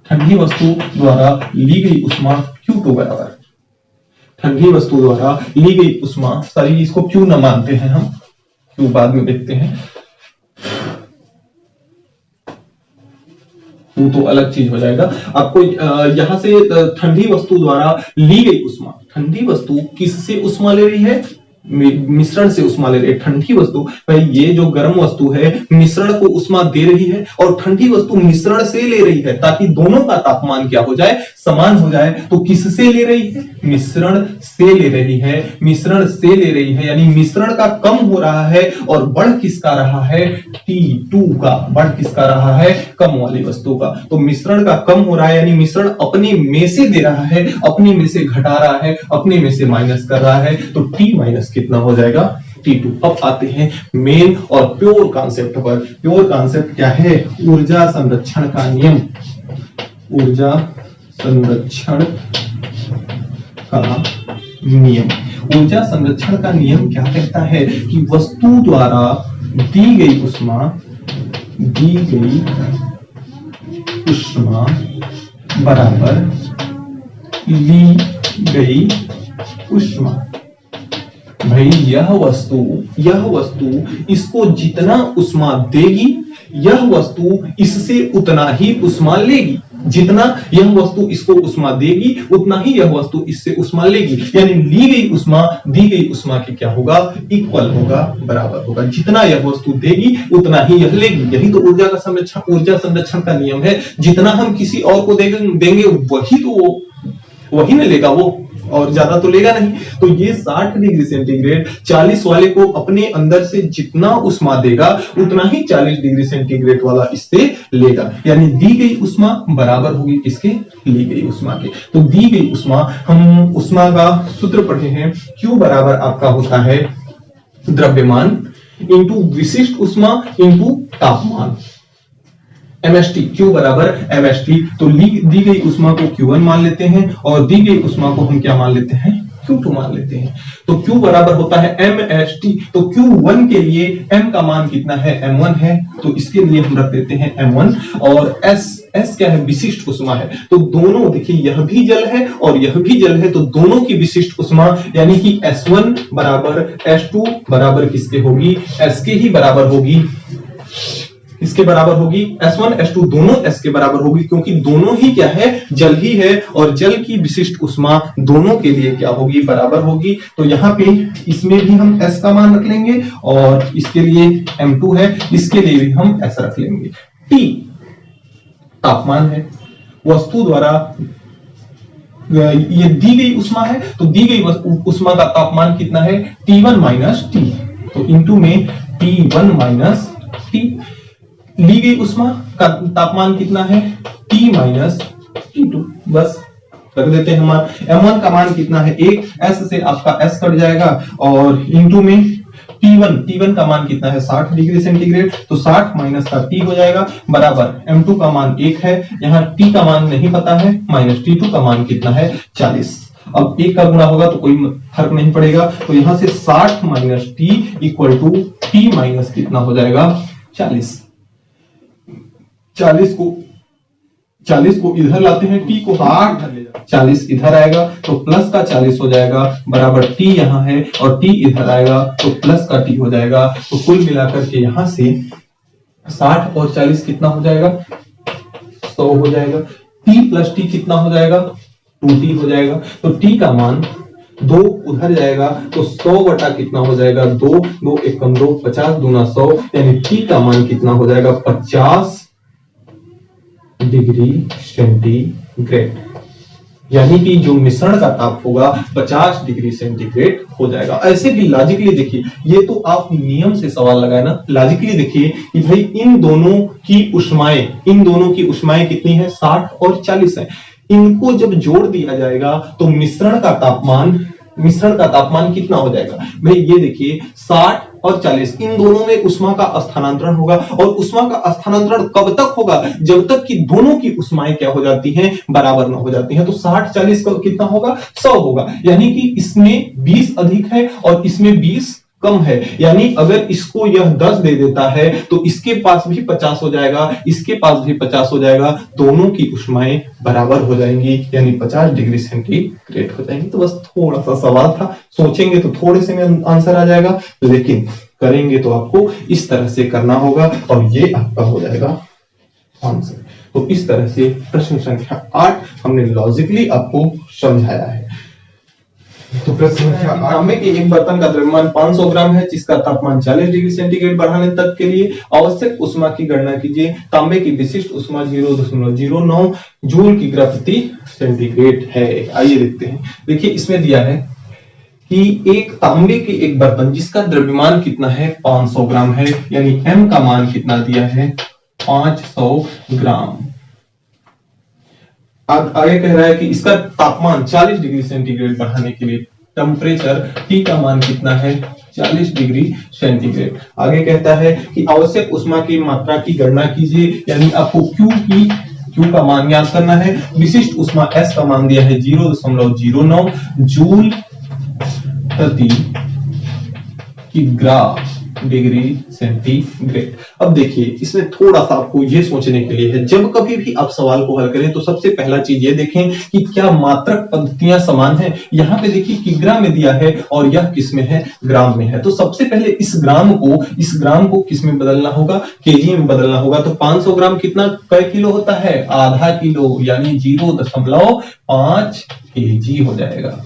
ठंडी वस्तु द्वारा ली गई ऊष्मा Q2 बराबर, ठंडी वस्तु द्वारा ली गई ऊष्मा, सॉरी इसको Q न मानते हैं हम, Q बाद में देखते हैं, Q तो अलग चीज हो जाएगा। आपको यहां से ठंडी वस्तु द्वारा ली गई ऊष्मा, ठंडी वस्तु किससे ऊष्मा ले रही है? मिश्रण से ऊष्मा ले रही है। ठंडी वस्तु, भाई ये जो गर्म वस्तु है मिश्रण को ऊष्मा दे रही है और ठंडी वस्तु मिश्रण से ले रही है ताकि दोनों का तापमान क्या हो जाए, समान हो जाए। तो किससे ले रही है? मिश्रण से ले रही है, मिश्रण से ले रही है, यानी मिश्रण का कम हो रहा है और बढ़ किसका रहा है? T2 का। बढ़ किसका रहा है? कम वाली वस्तु का। तो मिश्रण का कम हो रहा है, यानी मिश्रण अपने में से दे रहा है, अपने में से घटा रहा है, अपने में से माइनस कर रहा है। तो T माइनस कितना हो जाएगा? T2। अब आते हैं मेन और प्योर कॉन्सेप्ट पर। प्योर कॉन्सेप्ट क्या है? ऊर्जा संरक्षण का नियम। ऊर्जा संरक्षण का नियम, ऊर्जा संरक्षण का नियम क्या कहता है कि वस्तु द्वारा दी गई ऊष्मा, दी गई ऊष्मा बराबर ली गई ऊष्मा। भाई यह वस्तु इसको जितना ऊष्मा देगी, यह वस्तु इससे उतना ही ऊष्मा लेगी। जितना यह वस्तु इसको ऊष्मा देगी उतना ही यह वस्तु इससे ऊष्मा लेगी, यानी ली गई ऊष्मा दी गई ऊष्मा के क्या होगा? इक्वल होगा, बराबर होगा। जितना यह वस्तु देगी उतना ही यह लेगी। यही तो ऊर्जा संरक्षण का नियम है। जितना हम किसी और को देंगे वही तो वही न लेगा, वो और ज्यादा तो लेगा नहीं। तो ये 60 डिग्री सेंटीग्रेड 40 वाले को अपने अंदर से जितना ऊष्मा देगा उतना ही 40 डिग्री सेंटीग्रेड वाला इससे लेगा, यानी दी गई ऊष्मा बराबर होगी किसके? ली गई ऊष्मा के। तो दी गई ऊष्मा, हम ऊष्मा का सूत्र पढ़े हैं, Q बराबर आपका होता है द्रव्यमान इंटू विशिष्ट ऊष्मा इंटू तापमान, MST। Q बराबर MST। तो दी गई ऊष्मा को Q1 मान लेते हैं और दी गई ऊष्मा को हम क्या मान लेते हैं? Q2 मान लेते हैं। तो Q बराबर होता है MST। तो Q1 के लिए M का मान कितना है? M1 है। तो इसके लिए हम रख देते हैं M1 और S क्या है? विशिष्ट ऊष्मा है। तो दोनों देखिए, यह भी जल है और यह भी जल है, तो दोनों की विशिष्ट ऊष्मा यानी कि S1 बराबर S2 बराबर किसके होगी? S के ही बराबर होगी। इसके बराबर होगी S1 S2 दोनों S के बराबर होगी, क्योंकि दोनों ही क्या है, जल ही है, और जल की विशिष्ट उष्मा दोनों के लिए क्या होगी, बराबर होगी। तो यहाँ पे इसमें भी हम S का मान रख लेंगे और इसके लिए M2 है, इसके लिए भी हम S रख लेंगे। T तापमान है, वस्तु द्वारा ये दी गई उष्मा है, तो दी गई उष्मा का तापमान कितना है, T1 माइनस T, तो इंटू में T1 माइनस T। ली गई उष्मा का तापमान कितना है, T माइनस T2, बस रख देते हैं। हमारा M1 का मान कितना है 1, S से आपका S कट जाएगा, और इंटू में T1 का मान कितना है 60 डिग्री सेंटीग्रेड, तो 60 माइनस का T हो जाएगा बराबर M2 का मान 1 है, यहाँ T का मान नहीं पता है, माइनस T2 का मान कितना है 40। अब 1 का गुणा होगा तो कोई फर्क नहीं पड़ेगा, तो यहां से 60 minus T equal to T minus कितना हो जाएगा 40। 40 को इधर लाते हैं, T को 40 इधर आएगा तो प्लस का 40 हो जाएगा बराबर T यहाँ है, और T इधर आएगा तो प्लस का T हो जाएगा। तो कुल मिलाकर के यहाँ से 60 और 40 कितना हो जाएगा, 100 हो जाएगा। T प्लस T कितना हो जाएगा, 2T हो जाएगा। तो T का मान 2 उधर जाएगा तो 100 बटा कितना हो जाएगा 2, 2 एकम 2, 50 दूना 100, यानी T का मान कितना हो जाएगा 50 डिग्री सेंटीग्रेड, यानी कि जो मिश्रण का ताप होगा 50 डिग्री सेंटीग्रेड हो जाएगा। ऐसे भी लॉजिकली देखिए, ये तो आप नियम से सवाल लगाए ना, लॉजिकली देखिए कि भाई इन दोनों की उष्माएं कितनी है, 60 और 40 है। इनको जब जोड़ दिया जाएगा तो मिश्रण का तापमान कितना हो जाएगा भाई, ये देखिए 60 और 40 इन दोनों में उष्मा का स्थानांतरण होगा, और उष्मा का स्थानांतरण कब तक होगा, जब तक कि दोनों की उष्माएं क्या हो जाती हैं, बराबर न हो जाती हैं। तो 60 40 का कितना होगा, 100 होगा, यानी कि इसमें 20 अधिक है और इसमें 20 कम है, यानी अगर इसको यह 10 दे देता है तो इसके पास भी 50 हो जाएगा, इसके पास भी 50 हो जाएगा, दोनों की उष्माएं बराबर हो जाएंगी, यानी 50 डिग्री सेंटीग्रेड हो जाएंगी। तो बस थोड़ा सा सवाल था, सोचेंगे तो थोड़े से में आंसर आ जाएगा, लेकिन करेंगे तो आपको इस तरह से करना होगा और ये आपका हो जाएगा आंसर। तो इस तरह से प्रश्न संख्या 8 हमने लॉजिकली आपको समझाया है। तो प्रश्न संख्या 8 तांबे के एक बर्तन का द्रव्यमान 500 ग्राम है, जिसका तापमान 40 डिग्री सेंटीग्रेड बढ़ाने तक के लिए आवश्यक उष्मा की गणना कीजिए। तांबे की विशिष्ट उष्मा 0.09 जूल की ग्राम प्रति सेंटीग्रेड है। आइए देखते हैं। देखिए इसमें दिया है कि एक तांबे के एक बर्तन जिसका द्रव्यमान कितना है 500 ग्राम है, यानी M का मान कितना दिया है 500 ग्राम। आगे कह रहा है कि इसका तापमान 40 डिग्री सेंटीग्रेड बढ़ाने के लिए टेम्परेचर T का मान कितना है 40 डिग्री सेंटीग्रेड। आगे कहता है कि आवश्यक उष्मा की मात्रा की गणना कीजिए, यानी आपको Q का मान ज्ञात करना है। विशिष्ट उष्मा S का मान दिया है 0.09 जूल प्रति किग्रा डिग्री सेंटीग्रेड। अब देखिए इसमें थोड़ा सा आपको ये सोचने के लिए है, जब कभी भी आप सवाल को हल करें तो सबसे पहला चीज ये देखें कि क्या मात्रक पद्धतियां समान हैं। यहाँ पे देखिए किग्रा में दिया है और यह किस में है, ग्राम में है। तो सबसे पहले इस ग्राम को किस में बदलना होगा, केजी में बदलना होगा। तो 500 ग्राम कितना कै किलो होता है, आधा किलो, यानी 0.5 केजी हो जाएगा।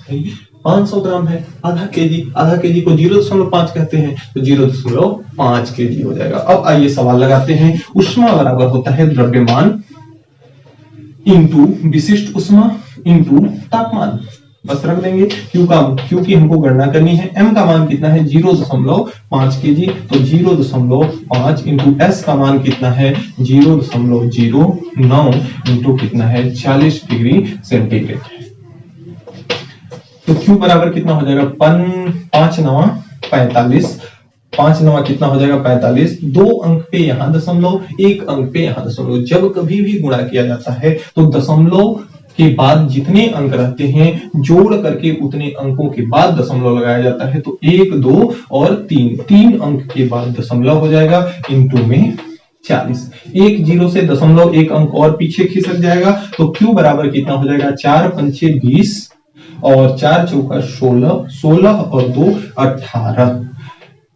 500 ग्राम है, आधा केजी को 0.5 कहते हैं, तो 0.5 केजी हो जाएगा। अब आइए सवाल लगाते हैं। उष्मा बराबर होता है द्रव्यमान इंटू विशिष्ट उष्मा इंटू तापमान, बस रख देंगे। क्यू की हमको गणना करनी है। M का मान कितना है 0.5 केजी, तो 0.5 इंटू S का मान कितना है 0.09 इंटू कितना है 40 डिग्री सेंटीग्रेड। तो Q बराबर कितना हो जाएगा 5 9 45, 5 9 कितना हो जाएगा 45, 2 अंक पे यहाँ दशमलव, 1 अंक पे यहाँ दशमलव। जब कभी भी गुणा किया जाता है तो दशमलव के बाद जितने अंक रहते हैं जोड़ करके उतने अंकों के बाद दशमलव लगाया जाता है। तो 1 2 और 3 अंक के बाद दशमलव हो जाएगा, इंटू में 40। 1 0 से दशमलव 1 अंक और पीछे खिसक जाएगा। तो Q बराबर कितना हो जाएगा 4 5 20 और 4 चौका 16, 16 और 2 18।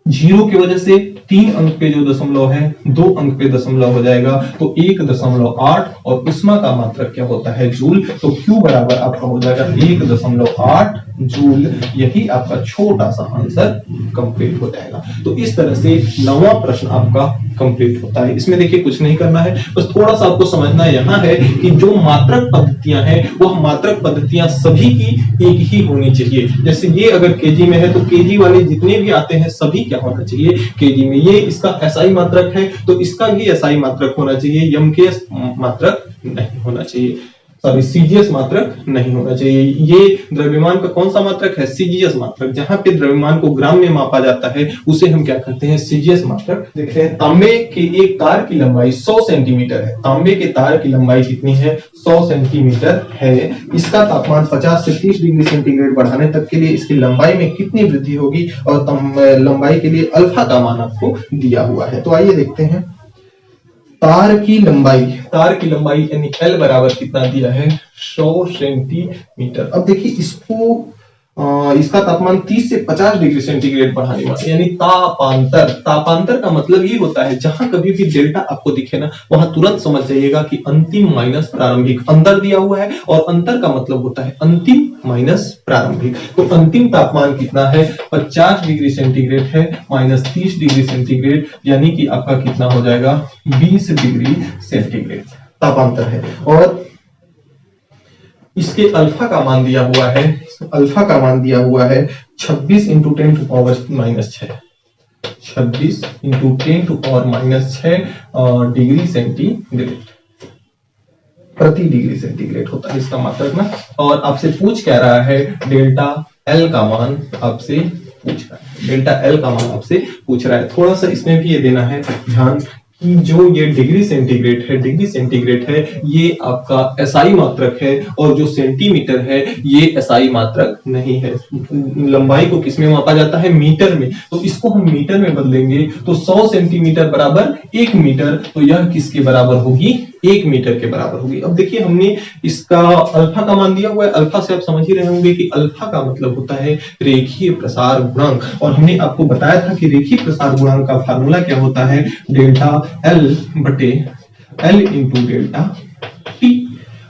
0 की वजह से 3 अंक पे जो दशमलव है 2 अंक पे दशमलव हो जाएगा तो 1.8 और उष्मा का मात्रक क्या होता है जूल। तो Q बराबर आपका हो जाएगा 1.8 जूल। यही आपका छोटा सा आंसर कंप्लीट हो जाएगा। तो इस तरह से 9वां प्रश्न आपका कंप्लीट होता है। इसमें देखिए कुछ नहीं करना है, बस थोड़ा सा आपको समझना यहाँ है कि जो मात्रक पद्धतियां हैं वह मात्रक पद्धतियां सभी की एक ही होनी चाहिए। जैसे ये अगर केजी में है तो केजी वाले जितने भी आते हैं सभी क्या होना चाहिए केजी में। ये इसका एसआई मात्रक है तो इसका भी एसआई मात्रक होना चाहिए, एमकेएस मात्रक नहीं होना चाहिए, सॉरी सीजीएस मात्रक नहीं होना चाहिए। ये द्रव्यमान का कौन सा मात्रक है सीजीएस मात्रक। जहां पे द्रव्यमान को ग्राम में मापा जाता है उसे हम क्या कहते हैं सीजीएस मात्रक। देखते हैं तांबे के एक तार की लंबाई 100 सेंटीमीटर है। तांबे के तार की लंबाई कितनी है 100 सेंटीमीटर है। इसका तापमान 50 से 30 डिग्री सेंटीग्रेड बढ़ाने तक के लिए इसकी लंबाई में कितनी वृद्धि होगी और लंबाई के लिए अल्फा का मान आपको दिया हुआ है। तो आइए देखते हैं तार की लंबाई यानी L बराबर कितना दिया है 100 सेंटीमीटर। अब देखिए इसको इसका तापमान 30 से 50 डिग्री सेंटीग्रेड बढ़ाने वाला यानी तापांतर का मतलब ये होता है जहां कभी भी डेल्टा आपको दिखे ना वहां तुरंत समझ जाइएगा कि अंतिम माइनस प्रारंभिक। अंदर दिया हुआ है और अंतर का मतलब होता है अंतिम माइनस प्रारंभिक। तो अंतिम तापमान कितना है 50 डिग्री सेंटीग्रेड है माइनस 30 डिग्री सेंटीग्रेड यानी कि आपका कितना हो जाएगा 20 डिग्री सेंटीग्रेड तापांतर है। और इसके अल्फा का मान दिया हुआ है 26 into 10 to power minus 6 26 into 10 to power minus 6 degree centigrade प्रति डिग्री सेंटीग्रेड होता है इसका मात्रक ना। और आपसे पूछ क्या रहा है डेल्टा एल का मान आपसे पूछ रहा है, डेल्टा एल का मान आपसे पूछ रहा है। थोड़ा सा इसमें भी ये देना है ध्यान कि जो ये डिग्री सेंटीग्रेड है ये आपका एसआई मात्रक है और जो सेंटीमीटर है ये एसआई मात्रक नहीं है। लंबाई को किस में मापा जाता है मीटर में, तो इसको हम मीटर में बदलेंगे तो 100 सेंटीमीटर बराबर 1 मीटर। तो यह किसके बराबर होगी 1 मीटर के बराबर होगी। अब देखिए हमने इसका अल्फा का मान दिया हुआ है। अल्फा से आप समझ ही रहे होंगे कि अल्फा का मतलब होता है रेखीय प्रसार गुणांक। और हमने आपको बताया था कि रेखीय प्रसार गुणांक का फार्मूला क्या होता है डेल्टा एल बटे एल इंटू डेल्टा टी।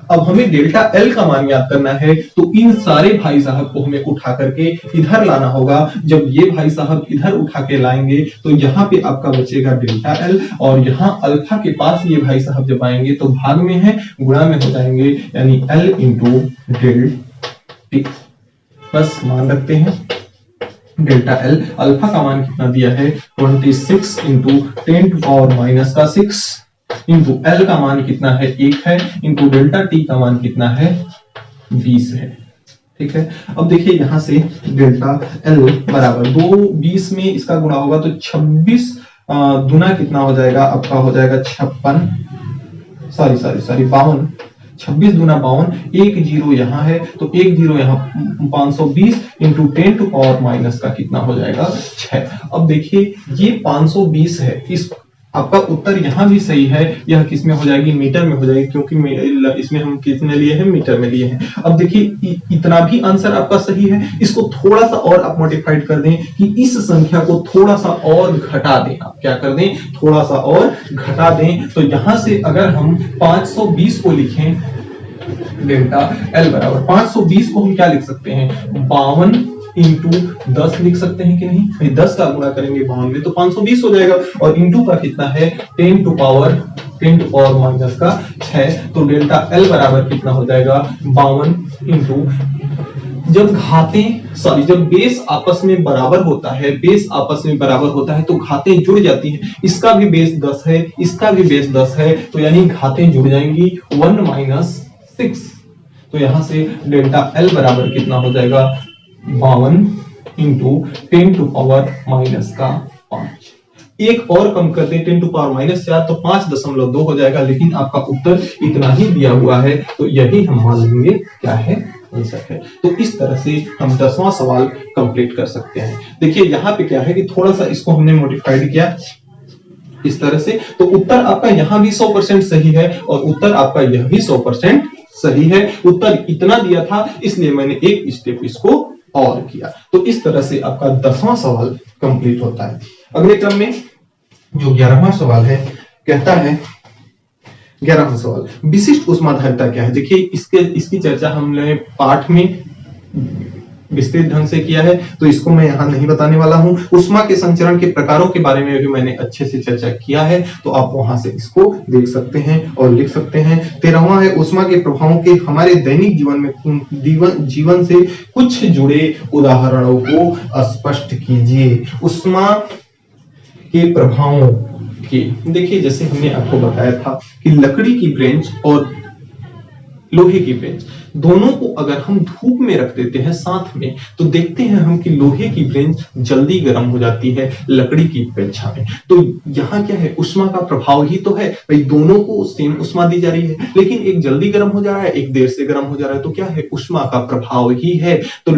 अब हमें डेल्टा एल का मान याद करना है तो इन सारे भाई साहब को हमें उठा करके इधर लाना होगा। जब ये भाई साहब इधर उठा के लाएंगे तो यहाँ पे आपका बचेगा डेल्टा एल और यहाँ अल्फा के पास ये भाई साहब जब आएंगे तो भाग में है गुणा में हो जाएंगे यानी एल इंटू डेल टी। बस मान रखते हैं डेल्टा एल अल्फा का मान कितना दिया है 26 इंटू 10 टू पावर माइनस का 6 इंटू एल का मान कितना है 1 है इंटू डेल्टा टी का मान कितना है 20 है। ठीक है, अब देखिए यहां से डेल्टा एल बराबर 20 में इसका गुणा होगा तो 26 दुना कितना हो जाएगा आपका हो जाएगा 52 26 दुना 52 1 जीरो यहाँ है तो 1 जीरो यहाँ 520 इंटू 10 टू पावर माइनस का कितना हो जाएगा 6। अब देखिए ये 520 है, इस आपका उत्तर यहाँ भी सही है। यह किस में हो जाएगी मीटर में हो जाएगी क्योंकि इसमें हम कितने लिए हैं मीटर में लिए हैं। अब देखिए इतना भी आंसर आपका सही है। इसको थोड़ा सा और आप मॉडिफाइड कर दें कि इस संख्या को थोड़ा सा और घटा दें। आप क्या कर दें थोड़ा सा और घटा दें। तो यहां से अगर हम 520 को लिखें डेल्टा एल बराबर 520 को हम क्या लिख सकते हैं 52 इंटू 10 लिख सकते हैं कि नहीं भाई 10 का गुणा करेंगे 52 में तो 520 हो जाएगा और इंटू का कितना है 10 टू पावर माइनस का 6। तो डेल्टा एल बराबर कितना हो जाएगा 52 इंटू जब बेस आपस में बराबर होता है तो घातें जुड़ जाती हैं। इसका भी बेस 10 है इसका भी बेस 10 है तो यानी घातें जुड़ जाएंगी 1 माइनस 6। तो यहां से डेल्टा एल बराबर कितना हो जाएगा 52 इंटू 10 टू पावर माइनस का 5। एक और कम कर दें 10 टू पावर माइनस 4 तो 5.2 हो जाएगा। लेकिन आपका उत्तर इतना ही दिया हुआ है तो यही हम मान लेंगे क्या है आंसर है। तो इस तरह से हम 10वां सवाल कंप्लीट कर सकते हैं। देखिए यहाँ पे क्या है कि थोड़ा सा इसको हमने मॉडिफाइड किया इस तरह से तो उत्तर आपका यहाँ भी 100% सही है और उत्तर आपका यह भी 100% सही है। उत्तर इतना दिया था इसलिए मैंने एक स्टेप इसको और किया। तो इस तरह से आपका 10वां सवाल कंप्लीट होता है। अगले क्रम में जो 11वां सवाल है, कहता है 11वां सवाल, विशिष्ट ऊष्माधारिता क्या है। देखिए इसकी चर्चा हमने पाठ में विस्तृत ढंग से किया है, तो इसको मैं यहां नहीं बताने वाला हूं। ऊष्मा के संचरण के प्रकारों के बारे में भी मैंने अच्छे से चर्चा किया है, तो आप वहां से इसको देख सकते हैं और लिख सकते हैं। 13वां है, ऊष्मा के प्रभावों के हमारे दैनिक जीवन से कुछ जुड़े उदाहरणों को स्पष्ट कीजिए। ऊष्मा के प्रभावों के, देखिए जैसे हमने आपको बताया था कि लकड़ी की बेंच और लोहे की बेंच दोनों को अगर हम धूप में रख देते हैं साथ में, तो देखते हैं हम कि लोहे की बेंच जल्दी गर्म हो जाती है लकड़ी की अपेक्षा में। तो यहाँ क्या है, उष्मा का प्रभाव ही तो है भाई, दोनों को सेम उष्मा दी जा रही है, लेकिन एक जल्दी गर्म हो जा रहा है, एक देर से गर्म हो जा रहा है, तो क्या है, उष्मा का प्रभाव ही है। तो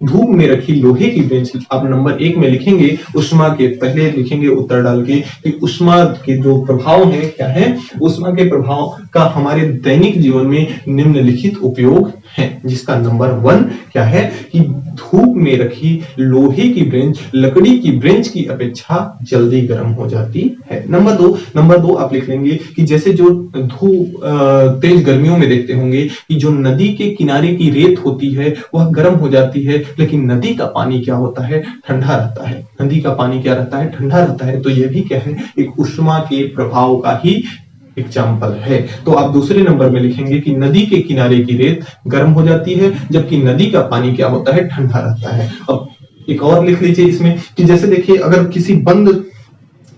धूप में रखी लोहे की बेंच आप नंबर 1 में लिखेंगे, उष्मा के पहले लिखेंगे उत्तर डाल के कि उष्मा के जो प्रभाव है क्या है, उष्मा के प्रभाव का हमारे दैनिक जीवन में निम्नलिखित उपयोग है, जिसका नंबर 1 क्या है कि धूप में रखी लोहे की बेंच लकड़ी की बेंच की अपेक्षा जल्दी गर्म हो जाती है। नंबर 2 आप लिख लेंगे कि जैसे जो तेज गर्मियों में देखते होंगे कि जो नदी के किनारे की रेत होती है वह गर्म हो जाती है, लेकिन नदी का पानी क्या होता है, ठंडा रहता है। नदी का पानी क्या रहता है, ठंडा रहता है। तो यह भी क्या है, एक उष्मा के प्रभाव का ही एग्जाम्पल है। तो आप दूसरे नंबर में लिखेंगे कि नदी के किनारे की रेत गर्म हो जाती है, जबकि नदी का पानी क्या होता है, ठंडा रहता है। अब एक और लिख लीजिए इसमें कि जैसे देखिए अगर किसी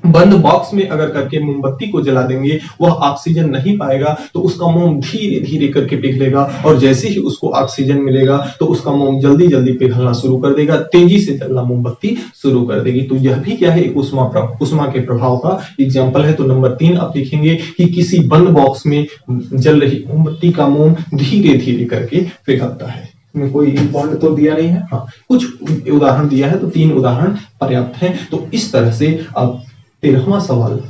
बंद बॉक्स में अगर करके मोमबत्ती को जला देंगे, वह ऑक्सीजन नहीं पाएगा, तो उसका मोम धीरे धीरे करके पिघलेगा, और जैसे ही उसको ऑक्सीजन मिलेगा तो उसका मोम जल्दी जल्दी पिघलना शुरू कर देगा, तेजी से जलना मोमबत्ती शुरू कर देगी। तो यह भी क्या है, एक उष्मा के प्रभाव का एग्जाम्पल है। तो नंबर 3 आप लिखेंगे कि किसी बंद बॉक्स में जल रही मोमबत्ती का मोम धीरे धीरे करके पिघलता है। में कोई बॉन्ड तो दिया नहीं है, हाँ कुछ उदाहरण दिया है, तो 3 उदाहरण पर्याप्त हैं। तो इस तरह से आप 13वां सवाल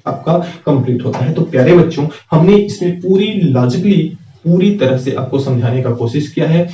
आपका कंप्लीट होता है। तो प्यारे बच्चों, हमने इसमें पूरी तरह से आपको समझाने का कोशिश किया है।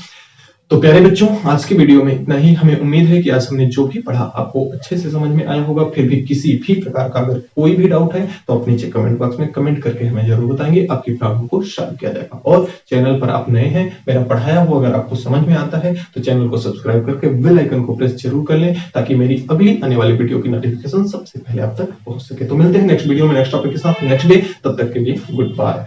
तो प्यारे बच्चों, आज की वीडियो में इतना ही। हमें उम्मीद है कि आज हमने जो भी पढ़ा आपको अच्छे से समझ में आया होगा। फिर भी किसी भी प्रकार का अगर कोई भी डाउट है तो आप नीचे कमेंट बॉक्स में कमेंट करके हमें जरूर बताएंगे, आपकी प्रॉब्लम को सॉल्व किया जाएगा। और चैनल पर आप नए हैं, मेरा पढ़ाया हुआ अगर आपको समझ में आता है तो चैनल को सब्सक्राइब करके बेल आइकन को प्रेस जरूर कर लें, ताकि मेरी अगली आने वाली वीडियो की नोटिफिकेशन सबसे पहले आप तक पहुंच सके। तो मिलते हैं नेक्स्ट वीडियो में नेक्स्ट टॉपिक के साथ नेक्स्ट डे। तब तक के लिए गुड बाय।